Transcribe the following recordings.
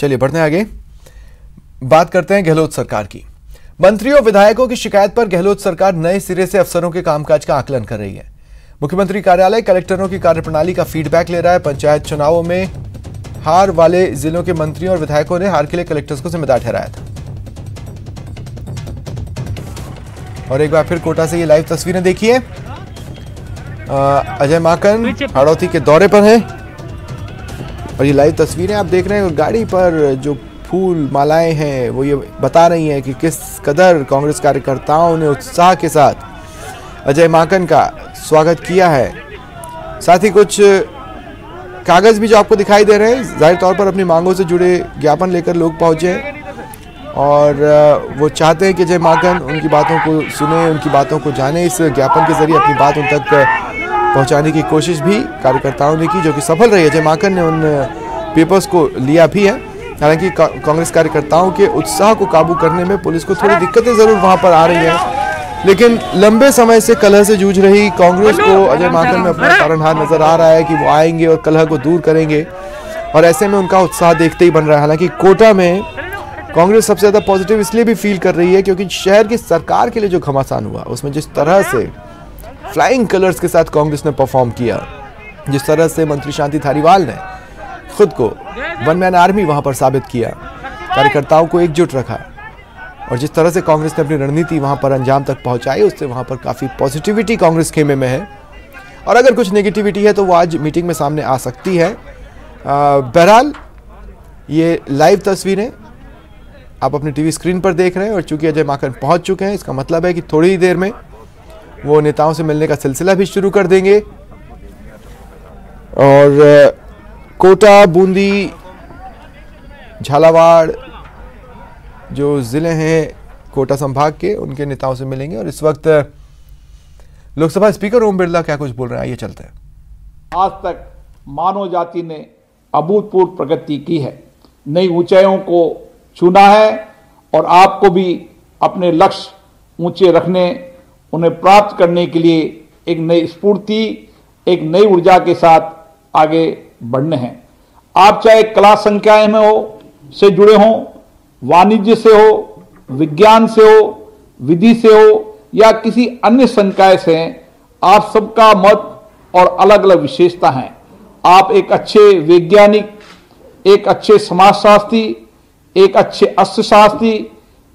चलिए बढ़ते हैं आगे, बात करते हैं गहलोत सरकार की। मंत्रियों विधायकों की शिकायत पर गहलोत सरकार नए सिरे से अफसरों के कामकाज का आकलन कर रही है। मुख्यमंत्री कार्यालय कलेक्टरों की कार्यप्रणाली का फीडबैक ले रहा है। पंचायत चुनावों में हार वाले जिलों के मंत्रियों और विधायकों ने हार के लिए कलेक्टर्स को जिम्मेदार ठहराया था। और एक बार फिर कोटा से ये लाइव तस्वीरें देखिए। अजय माकन हाड़ौती के दौरे पर हैं और ये लाइव तस्वीरें आप देख रहे हैं। गाड़ी पर जो फूल मालाएं हैं वो ये बता रही हैं कि किस कदर कांग्रेस कार्यकर्ताओं ने उत्साह के साथ अजय माकन का स्वागत किया है। साथ ही कुछ कागज भी जो आपको दिखाई दे रहे हैं, जाहिर तौर पर अपनी मांगों से जुड़े ज्ञापन लेकर लोग पहुंचे हैं और वो चाहते हैं कि अजय माकन उनकी बातों को सुने, उनकी बातों को जाने। इस ज्ञापन के जरिए अपनी बात उन तक पहुंचाने की कोशिश भी कार्यकर्ताओं ने की, जो कि सफल रही। अजय माकन ने उन पेपर्स को लिया भी है। हालांकि कांग्रेस कार्यकर्ताओं के उत्साह को काबू करने में पुलिस को थोड़ी दिक्कतें जरूर वहां पर आ रही हैं, लेकिन लंबे समय से कलह से जूझ रही कांग्रेस को अजय माकन में अपना तारणहार नजर आ रहा है कि वो आएंगे और कलह को दूर करेंगे और ऐसे में उनका उत्साह देखते ही बन रहा है। हालांकि कोटा में कांग्रेस सबसे ज्यादा पॉजिटिव इसलिए भी फील कर रही है क्योंकि शहर की सरकार के लिए जो घमासान हुआ उसमें जिस तरह से फ्लाइंग कलर्स के साथ कांग्रेस ने परफॉर्म किया, जिस तरह से मंत्री शांति धारीवाल ने खुद को वन मैन आर्मी वहां पर साबित किया, कार्यकर्ताओं को एकजुट रखा और जिस तरह से कांग्रेस ने अपनी रणनीति वहां पर अंजाम तक पहुंचाई, उससे वहां पर काफी पॉजिटिविटी कांग्रेस खेमे में है। और अगर कुछ नेगेटिविटी है तो वो आज मीटिंग में सामने आ सकती है। बहरहाल ये लाइव तस्वीरें आप अपनी टीवी स्क्रीन पर देख रहे हैं और चूंकि अजय माकन पहुंच चुके हैं, इसका मतलब है कि थोड़ी ही देर में वो नेताओं से मिलने का सिलसिला भी शुरू कर देंगे। और कोटा, बूंदी, झालावाड़ जो जिले हैं कोटा संभाग के, उनके नेताओं से मिलेंगे। और इस वक्त लोकसभा स्पीकर ओम बिरला क्या कुछ बोल रहे हैं, आइए चलते हैं। आज तक मानव जाति ने अभूतपूर्व प्रगति की है, नई ऊंचाइयों को छूना है और आपको भी अपने लक्ष्य ऊंचे रखने, उन्हें प्राप्त करने के लिए एक नई स्फूर्ति, एक नई ऊर्जा के साथ आगे बढ़ने हैं। आप चाहे कला संकाय में हो से जुड़े हों, वाणिज्य से हो, विज्ञान से हो, विधि से हो या किसी अन्य संकाय से, आप सबका मत और अलग अलग विशेषता हैं। आप एक अच्छे वैज्ञानिक, एक अच्छे समाजशास्त्री, एक अच्छे अर्थशास्त्री,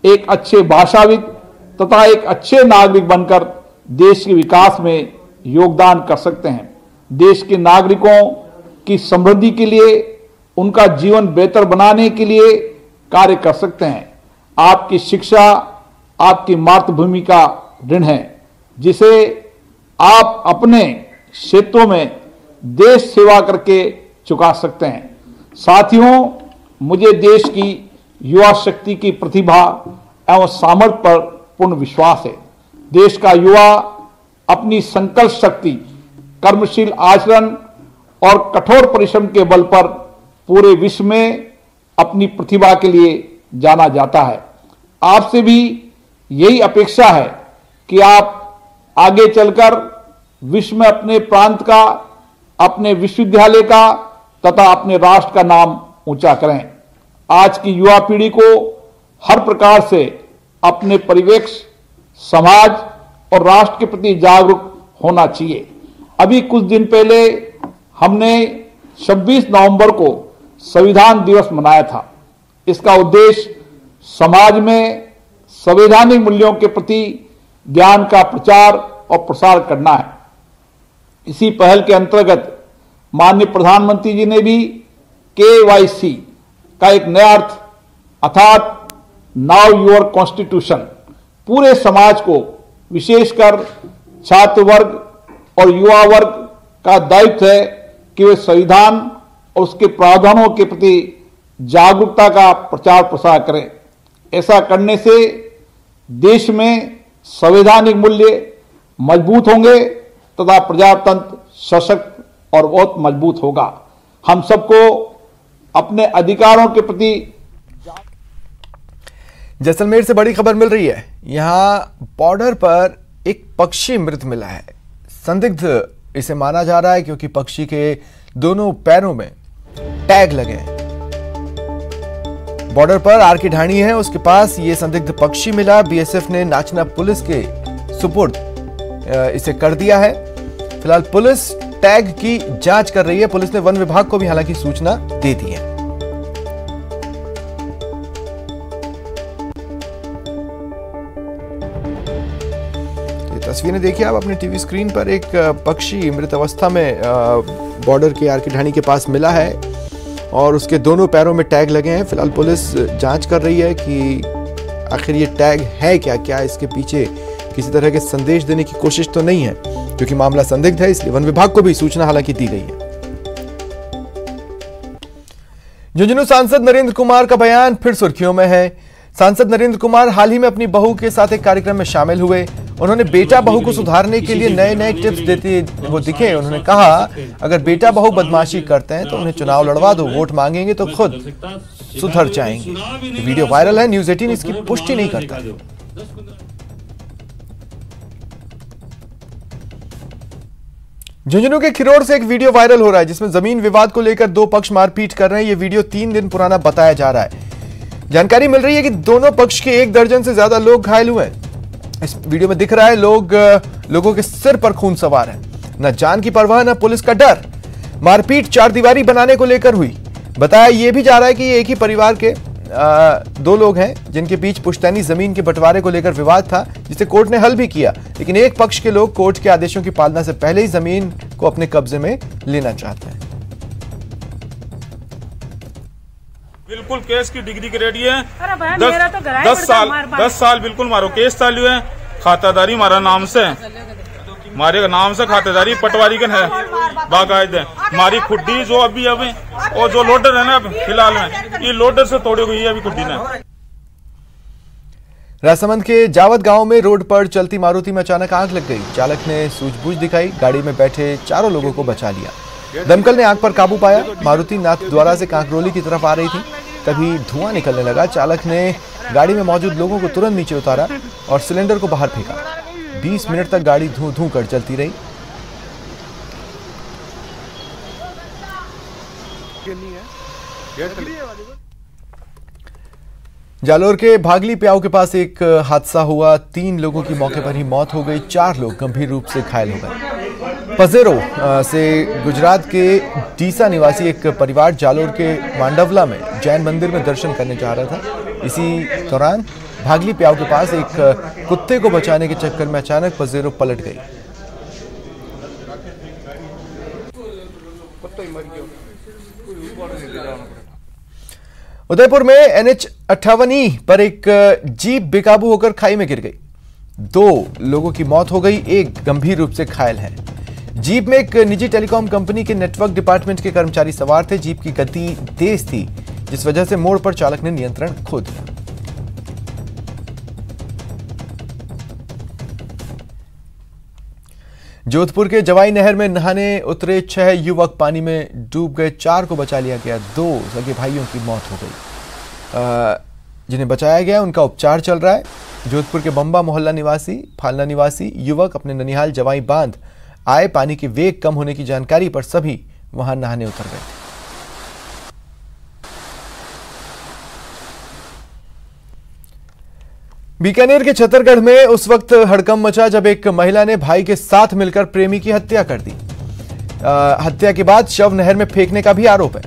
एक अच्छे भाषाविद तथा एक अच्छे नागरिक बनकर देश के विकास में योगदान कर सकते हैं। देश के नागरिकों की समृद्धि के लिए, उनका जीवन बेहतर बनाने के लिए कार्य कर सकते हैं। आपकी शिक्षा आपकी मातृभूमि का ऋण है, जिसे आप अपने क्षेत्रों में देश सेवा करके चुका सकते हैं। साथियों, मुझे देश की युवा शक्ति की प्रतिभा एवं सामर्थ्य पर पूर्ण विश्वास है। देश का युवा अपनी संकल्प शक्ति, कर्मशील आचरण और कठोर परिश्रम के बल पर पूरे विश्व में अपनी प्रतिभा के लिए जाना जाता है। आपसे भी यही अपेक्षा है कि आप आगे चलकर विश्व में अपने प्रांत का, अपने विश्वविद्यालय का तथा अपने राष्ट्र का नाम ऊंचा करें। आज की युवा पीढ़ी को हर प्रकार से अपने परिवेश, समाज और राष्ट्र के प्रति जागरूक होना चाहिए। अभी कुछ दिन पहले हमने 26 नवंबर को संविधान दिवस मनाया था। इसका उद्देश्य समाज में संवैधानिक मूल्यों के प्रति ज्ञान का प्रचार और प्रसार करना है। इसी पहल के अंतर्गत माननीय प्रधानमंत्री जी ने भी KYC का एक नया अर्थ अर्थात नाउ योर कॉन्स्टिट्यूशन, पूरे समाज को, विशेषकर छात्र वर्ग और युवा वर्ग का दायित्व है कि वे संविधान और उसके प्रावधानों के प्रति जागरूकता का प्रचार प्रसार करें। ऐसा करने से देश में संवैधानिक मूल्य मजबूत होंगे तथा प्रजातंत्र सशक्त और बहुत मजबूत होगा। हम सबको अपने अधिकारों के प्रति। जैसलमेर से बड़ी खबर मिल रही है। यहां बॉर्डर पर एक पक्षी मृत मिला है। संदिग्ध इसे माना जा रहा है क्योंकि पक्षी के दोनों पैरों में टैग लगे हैं। बॉर्डर पर आरके ढाणी है, उसके पास ये संदिग्ध पक्षी मिला। बीएसएफ ने नाचना पुलिस के सुपुर्द इसे कर दिया है। फिलहाल पुलिस टैग की जांच कर रही है। पुलिस ने वन विभाग को भी हालांकि सूचना दे दी है। तस्वीरें देखिए आप अपने टीवी स्क्रीन पर। एक पक्षी मृत अवस्था में बॉर्डर के आरके ढाणी के पास मिला है और उसके दोनों पैरों में टैग लगे हैं। फिलहाल पुलिस जांच कर रही है कि आखिर ये टैग है क्या इसके पीछे किसी तरह के संदेश देने की कोशिश तो नहीं है, क्योंकि मामला संदिग्ध है, इसलिए वन विभाग को भी सूचना हालांकि दी गई है। झुंझुनू सांसद नरेंद्र कुमार का बयान फिर सुर्खियों में है। सांसद नरेंद्र कुमार हाल ही में अपनी बहू के साथ एक कार्यक्रम में शामिल हुए। उन्होंने बेटा बहू को सुधारने के लिए नए नए टिप्स देते वो दिखे। उन्होंने कहा, अगर बेटा बहू बदमाशी करते हैं तो उन्हें चुनाव लड़वा दो, वोट मांगेंगे तो खुद सुधर जाएंगे। ये वीडियो वायरल है, न्यूज़ 18 इसकी पुष्टि नहीं करता। झुंझुनू के खिरोड़ से एक वीडियो वायरल हो रहा है जिसमें जमीन विवाद को लेकर दो पक्ष मारपीट कर रहे हैं। ये वीडियो 3 दिन पुराना बताया जा रहा है। जानकारी मिल रही है कि दोनों पक्ष के 1 दर्जन से ज्यादा लोग घायल हुए हैं। इस वीडियो में दिख रहा है लोगों के सिर पर खून सवार है। न जान की परवाह न पुलिस का डर। मारपीट चारदीवारी बनाने को लेकर हुई। बताया यह भी जा रहा है कि ये एक ही परिवार के 2 लोग हैं जिनके बीच पुश्तैनी जमीन के बंटवारे को लेकर विवाद था, जिसे कोर्ट ने हल भी किया। लेकिन एक पक्ष के लोग कोर्ट के आदेशों की पालना से पहले ही जमीन को अपने कब्जे में लेना चाहते हैं। बिल्कुल केस की डिग्री रेडी है। 10 साल बिल्कुल मारो केस चालू है। खातादारी हमारा नाम से हमारे नाम से खातेदारी पटवारी के है बाकायदे। हमारी खुड्डी जो अभी और जो लोडर है ना फिलहाल में, ये लोडर से तोड़ी हुई है अभी खुड्डी ने। राजसमंद के जावत गांव में रोड पर चलती मारुति में अचानक आग लग गई। चालक ने सूझबूझ दिखाई, गाड़ी में बैठे 4 लोगों को बचा लिया। दमकल ने आग पर काबू पाया। मारुति नाथद्वारा से कांकरोली की तरफ आ रही थी, तभी धुआं निकलने लगा। चालक ने गाड़ी में मौजूद लोगों को तुरंत नीचे उतारा और सिलेंडर को बाहर फेंका। 20 मिनट तक गाड़ी धूं धूं कर चलती रही। जालोर के भागली प्याऊ के पास एक हादसा हुआ। 3 लोगों की मौके पर ही मौत हो गई। 4 लोग गंभीर रूप से घायल हो गए। पजेरो से गुजरात के डीसा निवासी एक परिवार जालोर के मांडवला में जैन मंदिर में दर्शन करने जा रहा था। इसी दौरान भागली प्याऊ के पास एक कुत्ते को बचाने के चक्कर में अचानक पजेरो पलट गई। उदयपुर में NH 58E पर एक जीप बेकाबू होकर खाई में गिर गई। 2 लोगों की मौत हो गई, 1 गंभीर रूप से घायल है। जीप में एक निजी टेलीकॉम कंपनी के नेटवर्क डिपार्टमेंट के कर्मचारी सवार थे। जीप की गति तेज थी, जिस वजह से मोड़ पर चालक ने नियंत्रण खो दिया। जोधपुर के जवाई नहर में नहाने उतरे 6 युवक पानी में डूब गए। 4 को बचा लिया गया। 2 सगे भाइयों की मौत हो गई। जिन्हें बचाया गया उनका उपचार चल रहा है। जोधपुर के बंबा मोहल्ला निवासी फालना निवासी युवक अपने ननिहाल जवाई बांध आए। पानी के वेग कम होने की जानकारी पर सभी वहां नहाने उतर गए थे। बीकानेर के छतरगढ़ में उस वक्त हड़कंप मचा जब एक महिला ने भाई के साथ मिलकर प्रेमी की हत्या कर दी। हत्या के बाद शव नहर में फेंकने का भी आरोप है।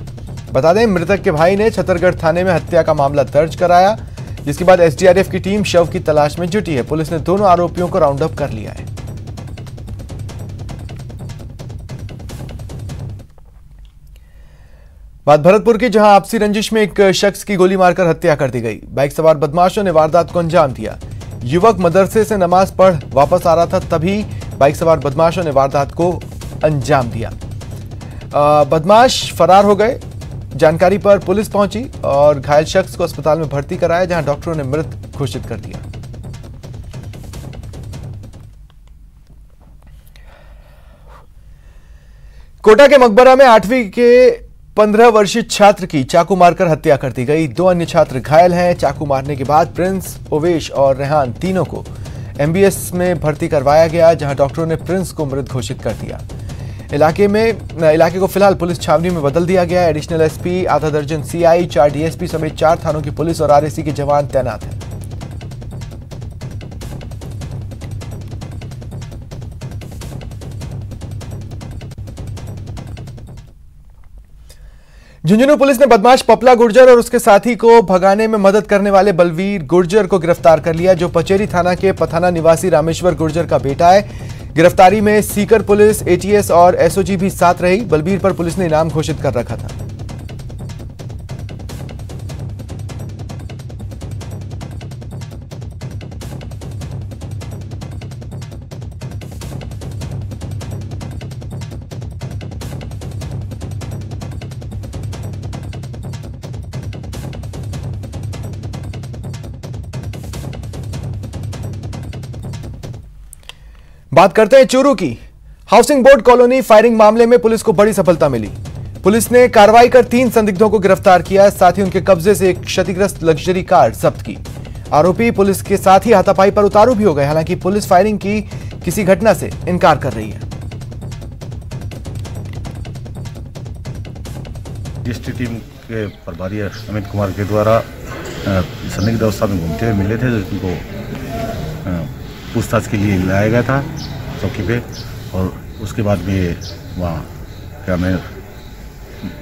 बता दें, मृतक के भाई ने छतरगढ़ थाने में हत्या का मामला दर्ज कराया, जिसके बाद एसडीआरएफ की टीम शव की तलाश में जुटी है। पुलिस ने दोनों आरोपियों को राउंड अप कर लिया है। बात भरतपुर की, जहां आपसी रंजिश में एक शख्स की गोली मारकर हत्या कर दी गई। बाइक सवार बदमाशों ने वारदात को अंजाम दिया। युवक मदरसे से नमाज पढ़ वापस आ रहा था, तभी बाइक सवार बदमाशों ने वारदात को अंजाम दिया। बदमाश फरार हो गए। जानकारी पर पुलिस पहुंची और घायल शख्स को अस्पताल में भर्ती कराया, जहां डॉक्टरों ने मृत घोषित कर दिया। कोटा के मकबरा में 8वीं के 15 वर्षीय छात्र की चाकू मारकर हत्या कर दी गई। 2 अन्य छात्र घायल हैं। चाकू मारने के बाद प्रिंस, ओवेश और रेहान तीनों को MBS में भर्ती करवाया गया, जहां डॉक्टरों ने प्रिंस को मृत घोषित कर दिया। इलाके को फिलहाल पुलिस छावनी में बदल दिया गया है। एडिशनल एसपी, आधा दर्जन सीआई, 4 डीएसपी समेत 4 थानों की पुलिस और आरएसी के जवान तैनात हैं। झुंझुनू पुलिस ने बदमाश पपला गुर्जर और उसके साथी को भगाने में मदद करने वाले बलवीर गुर्जर को गिरफ्तार कर लिया, जो पचेरी थाना के पथाना निवासी रामेश्वर गुर्जर का बेटा है। गिरफ्तारी में सीकर पुलिस, एटीएस और एसओजी भी साथ रही। बलबीर पर पुलिस ने इनाम घोषित कर रखा था। बात करते हैं चूरू की। हाउसिंग बोर्ड कॉलोनी फायरिंग मामले में पुलिस को बड़ी सफलता मिली। पुलिस ने कार्रवाई कर 3 संदिग्धों को गिरफ्तार किया, साथ ही उनके कब्जे से एक क्षतिग्रस्त लग्जरी कार जब्त की। आरोपी पुलिस के साथ ही हाथापाई पर उतारू भी हो गए। हालांकि पुलिस फायरिंग की किसी घटना से इनकार कर रही है। डीएसटी टीम के प्रभारी अमित कुमार के द्वारा संदिग्ध अवस्था में घूमते हुए मिले थे, जिनको पूछताछ के लिए लाया गया था चौकी पे, और उसके बाद में वहाँ क्या मैं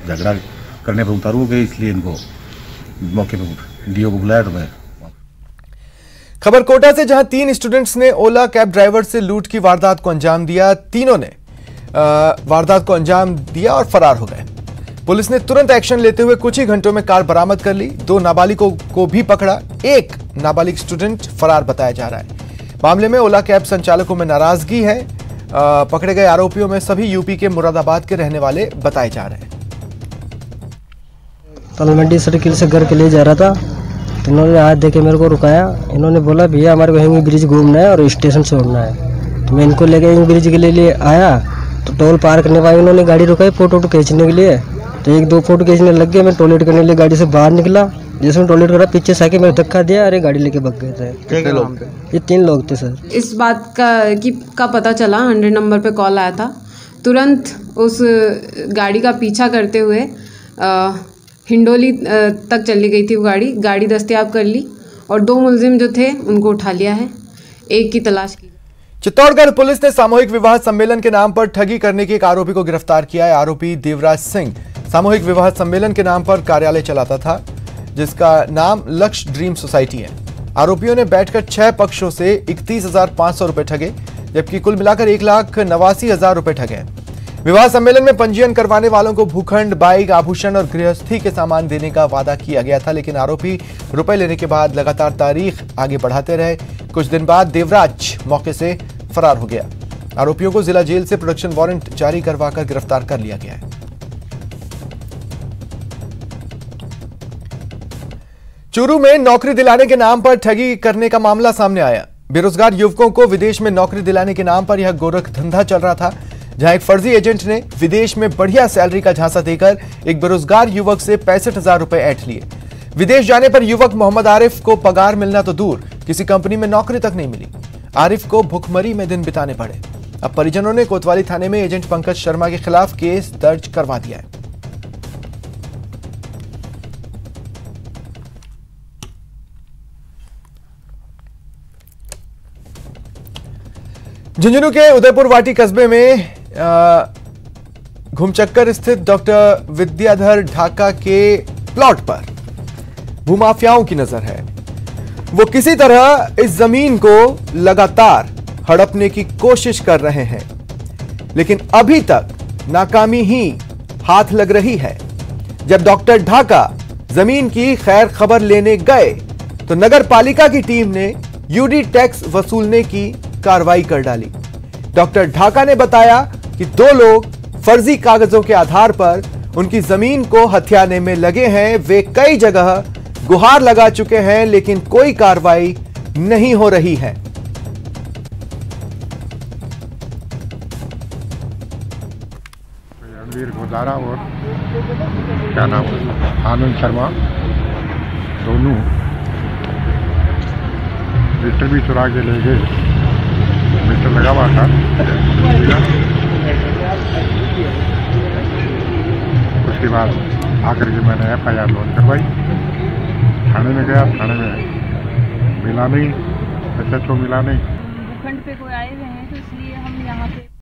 झगड़ा करने पर उतारू हो गए, इसलिए इनको मौके पर डीओ को बुलाया। तो मैं खबर कोटा से, जहां 3 स्टूडेंट्स ने ओला कैब ड्राइवर से लूट की वारदात को अंजाम दिया। तीनों ने वारदात को अंजाम दिया और फरार हो गए। पुलिस ने तुरंत एक्शन लेते हुए कुछ ही घंटों में कार बरामद कर ली। 2 नाबालिगों को भी पकड़ा। एक नाबालिग स्टूडेंट फरार बताया जा रहा है। मामले में ओला कैब संचालकों में नाराजगी है। पकड़े गए आरोपियों में सभी यूपी के मुरादाबाद के रहने वाले बताए जा रहे हैं। तलमंडी सर्किल से घर के लिए जा रहा था, तो इन्होंने हाथ देके मेरे को रुकाया। इन्होंने बोला भैया हमारे को हिंग ब्रिज घूमना है और स्टेशन छोड़ना है। तो मैं इनको लेके हिंग ब्रिज के लिए आया, तो टोल पार करने वाले उन्होंने गाड़ी रुकाई फोटो खींचने के लिए। तो 1-2 फोटो खींचने लग गए। मैं टॉयलेट करने के लिए गाड़ी से बाहर निकला। जिसमें टॉयलेट करा, पीछे से आके मेरे धक्का दिया, अरे गाड़ी लेके भाग गए थे। कितने लोग थे? ये 3 लोग थे सर। इस बात का पता चला, 100 नंबर पे कॉल आया था। तुरंत उस गाड़ी का पीछा करते हुए हिंडोली तक चली गई थी वो गाड़ी दस्तयाब कर ली और 2 मुलजिम जो थे उनको उठा लिया है। एक की तलाश की। चित्तौड़गढ़ पुलिस ने सामूहिक विवाह सम्मेलन के नाम पर ठगी करने के एक आरोपी को गिरफ्तार किया है। आरोपी देवराज सिंह सामूहिक विवाह सम्मेलन के नाम पर कार्यालय चलाता था, जिसका नाम लक्ष्य ड्रीम सोसाइटी है। आरोपियों ने बैठकर 6 पक्षों से 31,500 रुपए ठगे, जबकि कुल मिलाकर 1,89,000 रुपए ठगे। विवाह सम्मेलन में पंजीयन करवाने वालों को भूखंड, बाइक, आभूषण और गृहस्थी के सामान देने का वादा किया गया था, लेकिन आरोपी रुपए लेने के बाद लगातार तारीख आगे बढ़ाते रहे। कुछ दिन बाद देवराज मौके से फरार हो गया। आरोपियों को जिला जेल से प्रोडक्शन वारंट जारी करवाकर गिरफ्तार कर लिया गया है। चूरू में नौकरी दिलाने के नाम पर ठगी करने का मामला सामने आया। बेरोजगार युवकों को विदेश में नौकरी दिलाने के नाम पर यह गोरख धंधा चल रहा था, जहां एक फर्जी एजेंट ने विदेश में बढ़िया सैलरी का झांसा देकर एक बेरोजगार युवक से 65,000 रुपए ऐंठ लिए। विदेश जाने पर युवक मोहम्मद आरिफ को पगार मिलना तो दूर, किसी कंपनी में नौकरी तक नहीं मिली। आरिफ को भुखमरी में दिन बिताने पड़े। अब परिजनों ने कोतवाली थाने में एजेंट पंकज शर्मा के खिलाफ केस दर्ज करवा दिया है। झुंझुनू के उदयपुर वाटी कस्बे में घुमचक्कर स्थित डॉक्टर विद्याधर ढाका के प्लॉट पर भूमाफियाओं की नजर है। वो किसी तरह इस जमीन को लगातार हड़पने की कोशिश कर रहे हैं, लेकिन अभी तक नाकामी ही हाथ लग रही है। जब डॉक्टर ढाका जमीन की खैर खबर लेने गए तो नगर पालिका की टीम ने यूडी टैक्स वसूलने की कार्रवाई कर डाली। डॉक्टर ढाका ने बताया कि 2 लोग फर्जी कागजों के आधार पर उनकी जमीन को हथियाने में लगे हैं। वे कई जगह गुहार लगा चुके हैं, लेकिन कोई कार्रवाई नहीं हो रही है। रणवीर गोदारा और क्या नाम आनंद शर्मा दोनों मीटर भी चुरा के ले गए। मीटर लगा हुआ था। उसके बाद आकर के मैंने FIR लॉन्च करवाई। थाने में गया, थाने में मिला नहीं, SHO मिला नहीं। भूखंड पे कोई आए हुए हैं तो इसलिए हम यहाँ पे